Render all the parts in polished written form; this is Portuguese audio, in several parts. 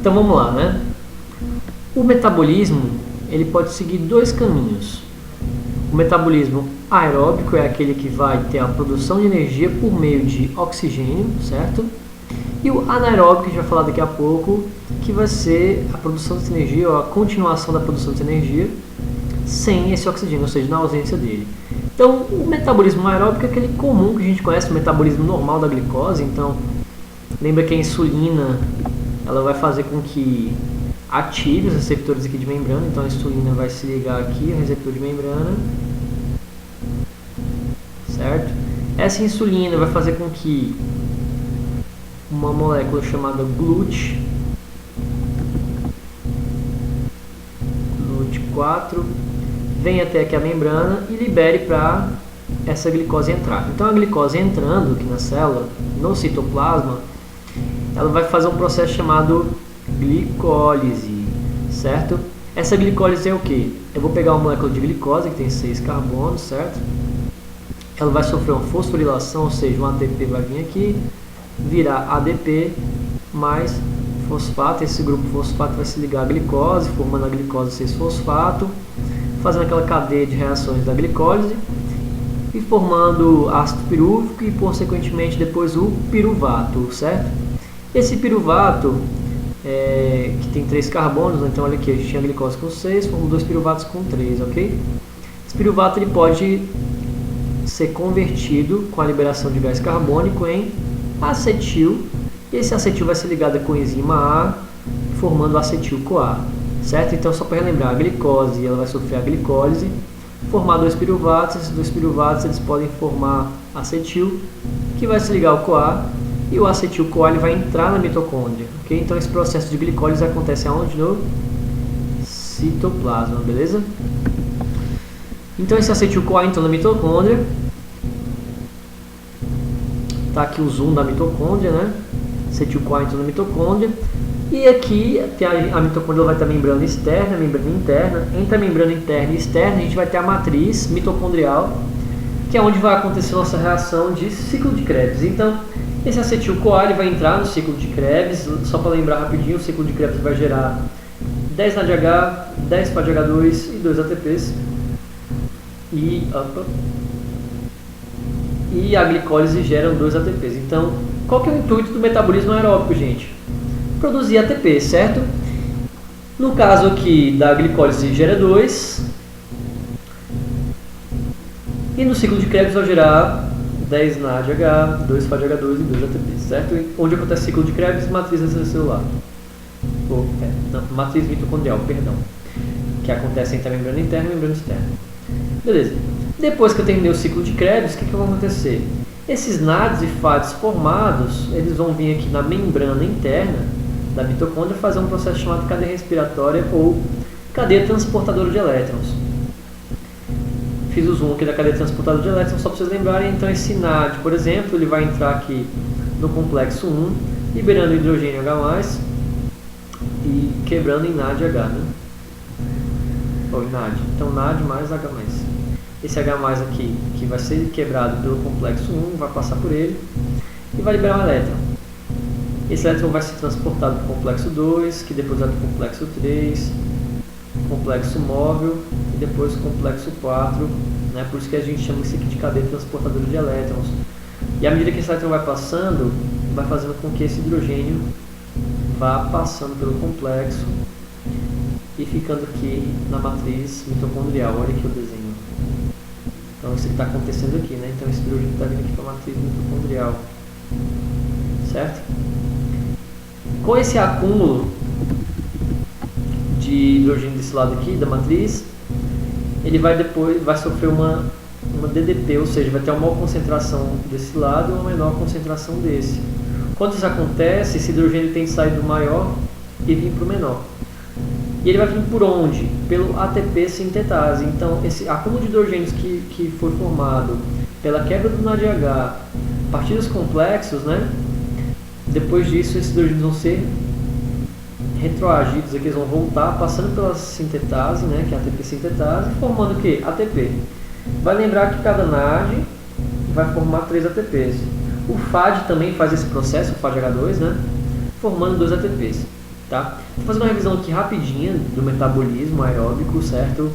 Então vamos lá, né? O metabolismo ele pode seguir dois caminhos. O metabolismo aeróbico é aquele que vai ter a produção de energia por meio de oxigênio, certo? E o anaeróbico, que a gente vai falar daqui a pouco, que vai ser a produção de energia, ou a continuação da produção de energia, sem esse oxigênio, ou seja, na ausência dele. Então, o metabolismo aeróbico é aquele comum que a gente conhece, o metabolismo normal da glicose. Então, lembra que a insulina ela vai fazer com que ative os receptores aqui de membrana. Então, a insulina vai se ligar aqui ao receptor de membrana, certo? Essa insulina vai fazer com que uma molécula chamada GLUT4 venha até aqui a membrana e libere para essa glicose entrar. Então a glicose entrando aqui na célula, no citoplasma, ela vai fazer um processo chamado glicólise, certo? Essa glicólise é o que? Eu vou pegar uma molécula de glicose que tem 6 carbonos, certo? Ela vai sofrer uma fosforilação, ou seja, um ATP vai vir aqui, virar ADP mais fosfato. Esse grupo fosfato vai se ligar à glicose, formando a glicose 6-fosfato, fazendo aquela cadeia de reações da glicólise e formando ácido pirúvico e, consequentemente, depois o piruvato, certo? Esse piruvato, que tem 3 carbonos, então olha aqui, a gente tinha a glicose com 6, formou 2 piruvatos com 3, ok? Esse piruvato ele pode ser convertido com a liberação de gás carbônico em acetil, e esse acetil vai ser ligado com a enzima A, formando acetil-CoA, certo? Então, só para relembrar, a glicose ela vai sofrer a glicólise, formar 2 piruvatos. Esses 2 piruvatos eles podem formar acetil, que vai se ligar ao CoA, e o acetil-CoA ele vai entrar na mitocôndria, ok? Então, esse processo de glicólise acontece aonde? No citoplasma, beleza? Então, esse acetil-CoA entrou na mitocôndria. Tá aqui o zoom da mitocôndria, né? Acetil-CoA entrou na mitocôndria. E aqui a mitocôndria vai ter a membrana externa, a membrana interna. Entre a membrana interna e externa, a gente vai ter a matriz mitocondrial, que é onde vai acontecer a nossa reação de ciclo de Krebs. Então, esse acetil-CoA ele vai entrar no ciclo de Krebs. Só para lembrar rapidinho, o ciclo de Krebs vai gerar 10 NADH, 10 FADH2 e 2 ATPs. E a glicólise gera 2 ATPs. Então, qual que é o intuito do metabolismo aeróbico, gente? Produzir ATP, certo? No caso aqui da glicólise gera 2. E no ciclo de Krebs vai gerar 10 NADH, 2 FADH2 e 2 ATPs, certo? Onde acontece o ciclo de Krebs? Matriz extracelular. Matriz mitocondrial, perdão. Que acontece entre a membrana interna e a membrana externa. Beleza. Depois que eu terminei o ciclo de Krebs, o que vai acontecer? Esses NADs e FADs formados, eles vão vir aqui na membrana interna da mitocôndria fazer um processo chamado cadeia respiratória ou cadeia transportadora de elétrons. Fiz o zoom aqui da cadeia transportadora de elétrons só para vocês lembrarem. Então esse NAD, por exemplo, ele vai entrar aqui no complexo 1, liberando hidrogênio H+, e quebrando em NADH, né? Ou em NAD. Então NAD mais H+. Esse H+, aqui, que vai ser quebrado pelo complexo 1, vai passar por ele e vai liberar um elétron. Esse elétron vai ser transportado para o complexo 2, que depois vai para o complexo 3, complexo móvel e depois o complexo 4, né? Por isso que a gente chama isso aqui de cadeia transportadora de elétrons. E à medida que esse elétron vai passando, vai fazendo com que esse hidrogênio vá passando pelo complexo e ficando aqui na matriz mitocondrial. Olha aqui o desenho. Então isso que está acontecendo aqui, né? Então esse hidrogênio está vindo aqui para a matriz mitocondrial, certo? Com esse acúmulo de hidrogênio desse lado aqui da matriz, ele vai sofrer uma DDP, ou seja, vai ter uma maior concentração desse lado e uma menor concentração desse. Quando isso acontece, esse hidrogênio tem que sair do maior e vir para o menor. E ele vai vir por onde? Pelo ATP sintetase. Então, esse acúmulo de hidrogênios que foi formado pela quebra do NADH a partir dos complexos, né? Depois disso, esses hidrogênios vão ser retroagidos, aqui eles vão voltar, passando pela sintetase, né? Que é a ATP sintetase, formando o que? ATP. Vai lembrar que cada NAD vai formar 3 ATPs. O FAD também faz esse processo, o FADH2, né? Formando 2 ATPs. tá? Vou fazer uma revisão aqui rapidinha do metabolismo aeróbico, certo?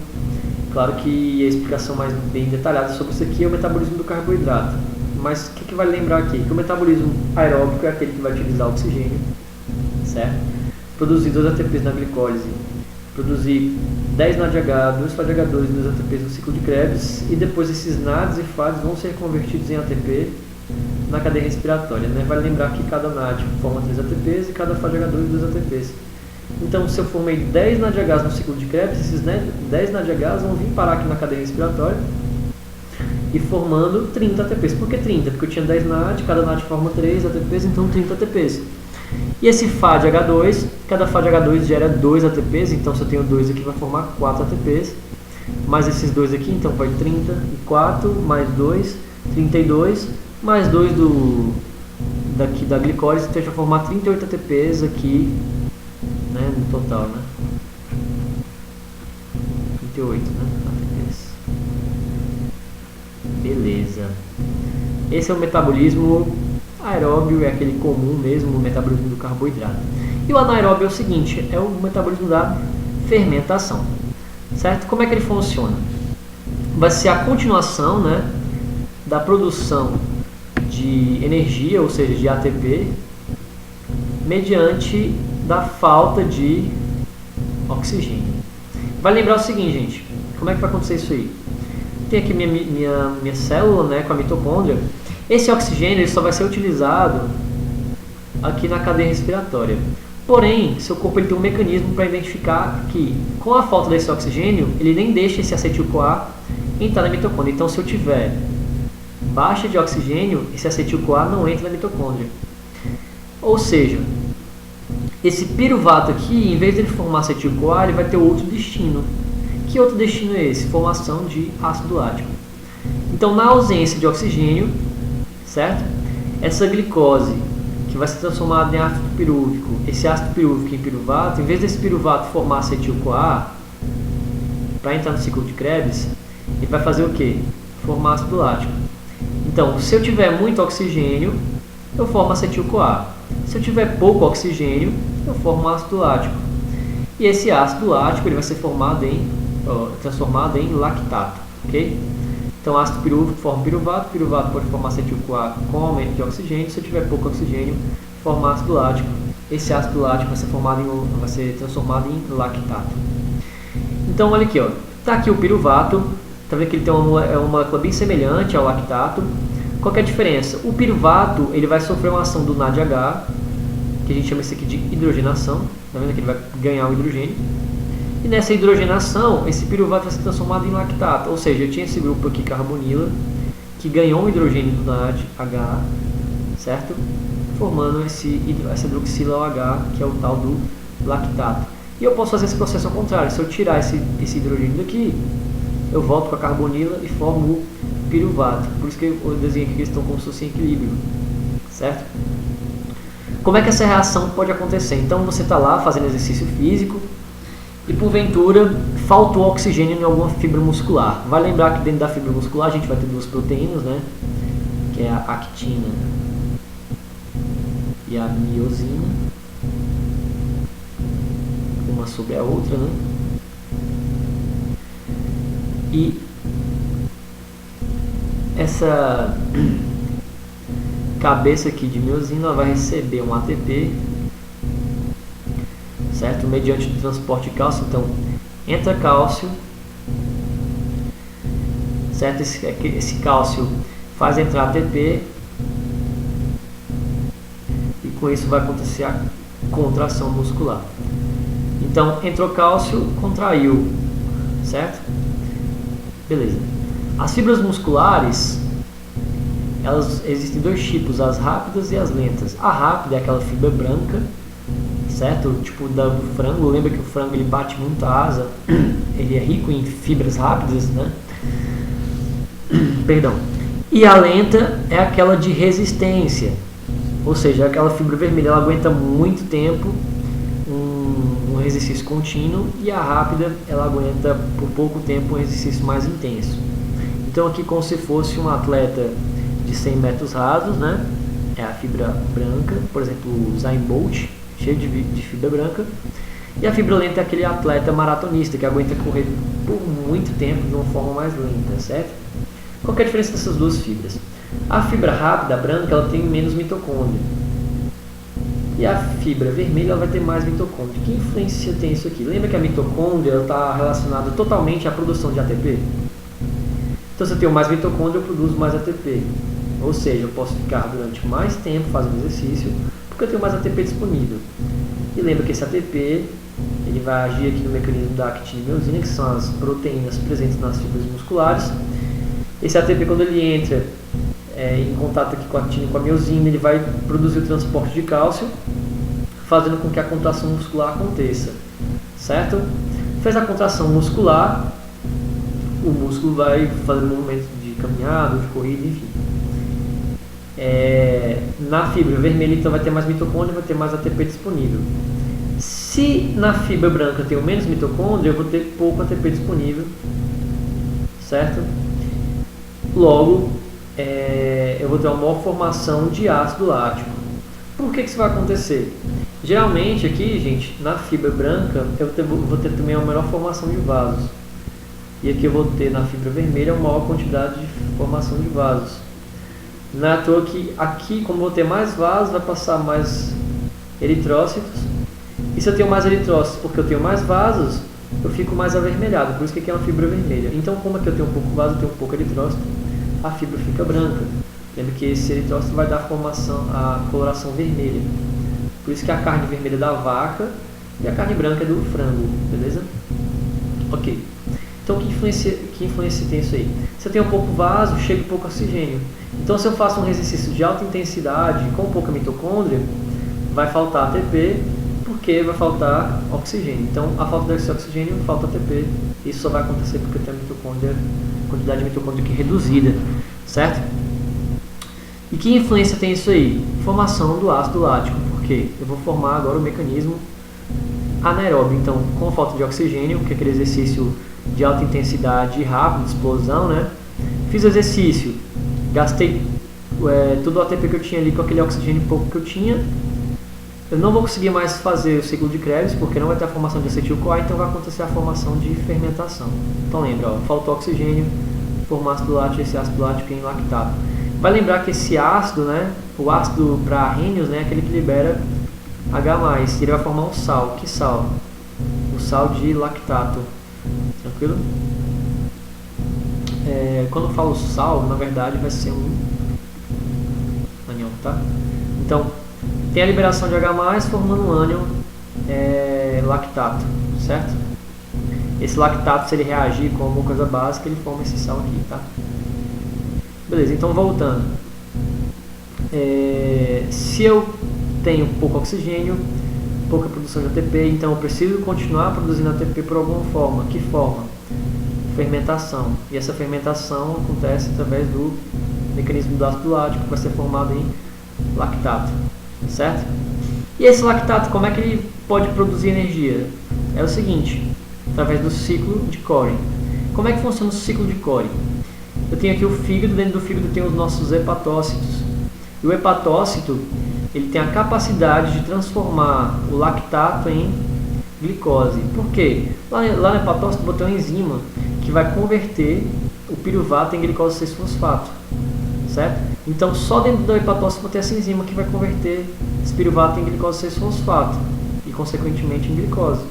Claro que a explicação mais bem detalhada sobre isso aqui é o metabolismo do carboidrato. Mas o que vale lembrar aqui? Que o metabolismo aeróbico é aquele que vai utilizar oxigênio, certo? Produzir 2 ATPs na glicólise, produzir 10 NADH, 2 FADH2 e 2 ATPs no ciclo de Krebs, e depois esses NADs e FADs vão ser convertidos em ATP na cadeia respiratória, né? Vale lembrar que cada NAD forma 3 ATPs e cada FADH2 2 ATPs. Então, se eu formei 10 NADHs no ciclo de Krebs, esses 10 NADHs vão vir parar aqui na cadeia respiratória e formando 30 ATPs. Por que 30? Porque eu tinha 10 NAD, cada NAD forma 3 ATPs, então 30 ATPs. E esse FADH2, cada FADH2 gera 2 ATPs, então se eu tenho 2 aqui vai formar 4 ATPs, mais esses 2 aqui, então vai 34, mais 2, 32, mais 2 daqui da glicólise, então a gente vai formar 38 ATPs aqui, né, no total, né? 38, né? ATPs. Beleza. Esse é o metabolismo aeróbio, é aquele comum mesmo, o metabolismo do carboidrato. E o anaeróbio é o seguinte, é o metabolismo da fermentação, certo? Como é que ele funciona? Vai ser a continuação, né, da produção de energia, ou seja, de ATP, mediante da falta de oxigênio. Vai lembrar o seguinte, gente, como é que vai acontecer isso aí? Tem aqui minha célula, né, com a mitocôndria. Esse oxigênio ele só vai ser utilizado aqui na cadeia respiratória. Porém, seu corpo ele tem um mecanismo para identificar que, com a falta desse oxigênio, ele nem deixa esse acetil-CoA entrar na mitocôndria. Então, se eu tiver baixa de oxigênio, esse acetil-CoA não entra na mitocôndria. Ou seja, esse piruvato aqui, em vez de ele formar acetil-CoA, ele vai ter outro destino. Que outro destino é esse? Formação de ácido lático. Então, na ausência de oxigênio, certo? Essa glicose, que vai ser transformada em ácido pirúvico, esse ácido pirúvico em piruvato, em vez desse piruvato formar acetil-CoA, para entrar no ciclo de Krebs, ele vai fazer o quê? Formar ácido lático. Então, se eu tiver muito oxigênio, eu formo acetil-CoA. Se eu tiver pouco oxigênio, eu formo ácido lático. E esse ácido lático ele vai ser transformado em lactato, ok? Então, ácido pirúvico forma piruvato, piruvato pode formar acetil-CoA com aumento de oxigênio. Se eu tiver pouco oxigênio, forma ácido lático. Esse ácido lático vai ser transformado em lactato. Então, olha aqui, ó. Tá aqui o piruvato. Tá vendo que ele tem uma molécula bem semelhante ao lactato. Qual que é a diferença? O piruvato ele vai sofrer uma ação do NADH, que a gente chama isso aqui de hidrogenação. Tá vendo que ele vai ganhar o hidrogênio. E nessa hidrogenação, esse piruvato vai ser transformado em lactato. Ou seja, eu tinha esse grupo aqui, carbonila, que ganhou um hidrogênio do NADH, certo? Formando essa hidroxila OH, que é o tal do lactato. E eu posso fazer esse processo ao contrário. Se eu tirar esse hidrogênio daqui, eu volto com a carbonila e formo o piruvato. Por isso que eu desenho aqui que eles estão como se fossem em equilíbrio, certo? Como é que essa reação pode acontecer? Então você está lá fazendo exercício físico e porventura faltou oxigênio em alguma fibra muscular. Vai lembrar que dentro da fibra muscular a gente vai ter duas proteínas, né? Que é a actina e a miosina, uma sobre a outra, né? E essa cabeça aqui de miosina vai receber um ATP, certo? Mediante o transporte de cálcio. Então, entra cálcio, certo? Esse cálcio faz entrar ATP e com isso vai acontecer a contração muscular. Então, entrou cálcio, contraiu, certo? Beleza. As fibras musculares, elas existem dois tipos, as rápidas e as lentas. A rápida é aquela fibra branca, certo? Tipo do frango. Lembra que o frango ele bate muito a asa, ele é rico em fibras rápidas, né? Perdão. E a lenta é aquela de resistência, ou seja, aquela fibra vermelha, ela aguenta muito tempo um exercício contínuo, e a rápida ela aguenta por pouco tempo um exercício mais intenso. Então aqui como se fosse um atleta de 100 metros rasos, né? É a fibra branca, por exemplo, o Usain Bolt, cheio de fibra branca. E a fibra lenta é aquele atleta maratonista que aguenta correr por muito tempo de uma forma mais lenta, certo? Qual que é a diferença dessas duas fibras? A fibra rápida, a branca, ela tem menos mitocôndria. E a fibra vermelha ela vai ter mais mitocôndria. Que influência tem isso aqui? Lembra que a mitocôndria está relacionada totalmente à produção de ATP? Então, se eu tenho mais mitocôndria, eu produzo mais ATP. Ou seja, eu posso ficar durante mais tempo fazendo exercício, porque eu tenho mais ATP disponível. E lembra que esse ATP ele vai agir aqui no mecanismo da actina e miosina, que são as proteínas presentes nas fibras musculares. Esse ATP, quando ele entra em contato aqui com a actina e com a miosina, ele vai produzir o transporte de cálcio, fazendo com que a contração muscular aconteça, certo? Fez a contração muscular, o músculo vai fazer movimentos de caminhada, de corrida, enfim. Na fibra vermelha, então, vai ter mais mitocôndria, vai ter mais ATP disponível. Se na fibra branca eu tenho menos mitocôndria, eu vou ter pouco ATP disponível, certo? Logo, eu vou ter uma maior formação de ácido lático. Por que isso vai acontecer? Geralmente aqui, gente, na fibra branca, eu vou ter também uma menor formação de vasos. E aqui eu vou ter na fibra vermelha uma maior quantidade de formação de vasos. Não é à toa que aqui, como eu vou ter mais vasos, vai passar mais eritrócitos. E se eu tenho mais eritrócitos porque eu tenho mais vasos, eu fico mais avermelhado. Por isso que aqui é uma fibra vermelha. Então, como aqui eu tenho um pouco vaso, eu tenho um pouco eritrócito, a fibra fica branca. Lembra que esse eritrócito vai dar a coloração vermelha. Por isso que a carne vermelha é da vaca e a carne branca é do frango, beleza? Ok. Então, que influência tem isso aí? Se eu tenho um pouco vaso, chega pouco oxigênio. Então, se eu faço um exercício de alta intensidade com pouca mitocôndria, vai faltar ATP, porque vai faltar oxigênio. Então, a falta desse oxigênio, falta ATP. Isso só vai acontecer porque tem a quantidade de mitocôndria aqui reduzida, certo? E que influência tem isso aí? Formação do ácido lático, porque eu vou formar agora o mecanismo anaeróbio. Então, com falta de oxigênio, que é aquele exercício de alta intensidade e rápido, de explosão, né? Fiz o exercício, gastei todo o ATP que eu tinha ali com aquele oxigênio pouco que eu tinha. Eu não vou conseguir mais fazer o ciclo de Krebs, porque não vai ter a formação de acetil-CoA, então vai acontecer a formação de fermentação. Então lembra, faltou oxigênio, formou ácido lático, esse ácido lático em lactato. Vai lembrar que esse ácido, né, o ácido para arrênios, né, é aquele que libera H+, ele vai formar um sal. Que sal? O sal de lactato. Tranquilo? Quando eu falo sal, na verdade vai ser um ânion, tá? Então, tem a liberação de H+, formando um ânion lactato, certo? Esse lactato, se ele reagir com alguma coisa básica, ele forma esse sal aqui, tá? Beleza, então voltando. Se eu tenho pouco oxigênio, pouca produção de ATP, então eu preciso continuar produzindo ATP por alguma forma. Que forma? Fermentação. E essa fermentação acontece através do mecanismo do ácido lático, que vai ser formado em lactato, certo? E esse lactato, como é que ele pode produzir energia? É o seguinte, através do ciclo de Cori. Como é que funciona o ciclo de Cori? Eu tenho aqui o fígado, dentro do fígado tem os nossos hepatócitos. E o hepatócito, ele tem a capacidade de transformar o lactato em glicose. Por quê? Lá no hepatócito vou ter uma enzima que vai converter o piruvato em glicose 6-fosfato, certo? Então só dentro do hepatócito vou ter essa enzima que vai converter esse piruvato em glicose 6-fosfato e consequentemente em glicose.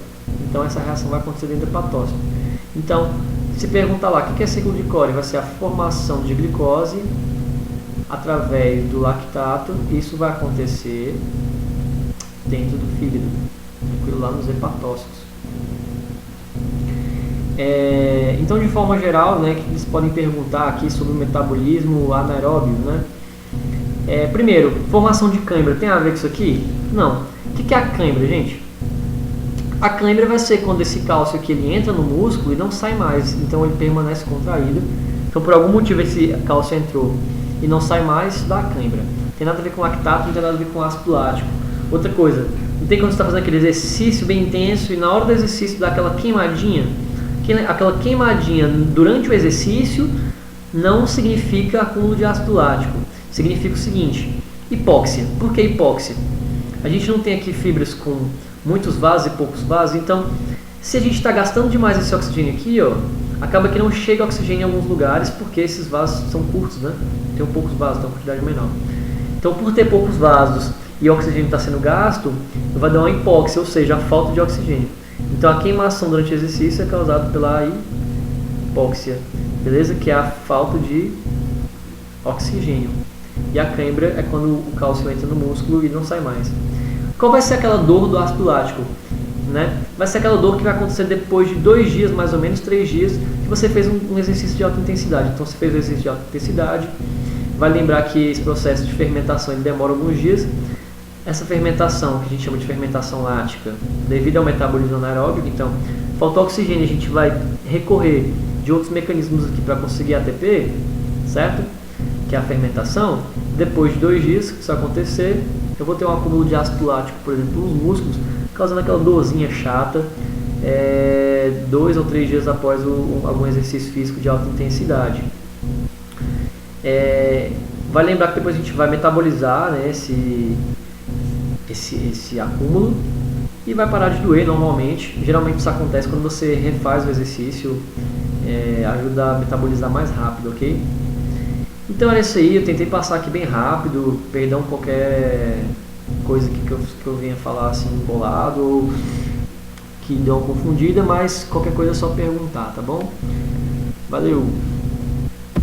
Então essa reação vai acontecer dentro do hepatócito. Então, se perguntar lá, o que é ciclo de Cori? Vai ser a formação de glicose através do lactato. Isso vai acontecer dentro do fígado, tranquilo, lá nos hepatócitos. Então, de forma geral, né, que eles podem perguntar aqui sobre o metabolismo anaeróbio, né? Primeiro, formação de cãibra tem a ver com isso aqui? Não. O que é a cãibra, gente? A cãibra vai ser quando esse cálcio aqui ele entra no músculo e não sai mais, então ele permanece contraído. Então, por algum motivo esse cálcio entrou e não sai mais, isso dá cãibra. Não tem nada a ver com lactato, não tem nada a ver com ácido lático. Outra coisa, não tem quando você está fazendo aquele exercício bem intenso e na hora do exercício dá aquela queimadinha. Aquela queimadinha durante o exercício não significa acúmulo de ácido lático. Significa o seguinte, hipóxia. Por que hipóxia? A gente não tem aqui fibras com muitos vasos e poucos vasos, então se a gente está gastando demais esse oxigênio aqui, ó, acaba que não chega oxigênio em alguns lugares porque esses vasos são curtos, né? Tem poucos vasos, tem uma quantidade menor. Então, por ter poucos vasos e o oxigênio está sendo gasto, vai dar uma hipóxia, ou seja, a falta de oxigênio. Então, a queimação durante o exercício é causada pela hipóxia, beleza? Que é a falta de oxigênio. E a cãibra é quando o cálcio entra no músculo e não sai mais. Qual vai ser aquela dor do ácido lático? Né? Vai ser aquela dor que vai acontecer depois de 2 dias, mais ou menos 3 dias, que você fez um exercício de alta intensidade. Então, você fez o exercício de alta intensidade, vai lembrar que esse processo de fermentação ele demora alguns dias. Essa fermentação, que a gente chama de fermentação lática, devido ao metabolismo anaeróbico, então, faltou oxigênio, a gente vai recorrer de outros mecanismos aqui para conseguir ATP, certo? Que é a fermentação. Depois de 2 dias que isso acontecer, eu vou ter um acúmulo de ácido lático, por exemplo, nos músculos, causando aquela dorzinha chata, 2 ou 3 dias após algum exercício físico de alta intensidade. Vai lembrar que depois a gente vai metabolizar, né, esse acúmulo e vai parar de doer normalmente. Geralmente isso acontece quando você refaz o exercício, ajuda a metabolizar mais rápido, ok? Então era isso aí, eu tentei passar aqui bem rápido, perdão qualquer coisa que eu venha falar assim embolado ou que deu uma confundida, mas qualquer coisa é só perguntar, tá bom? Valeu!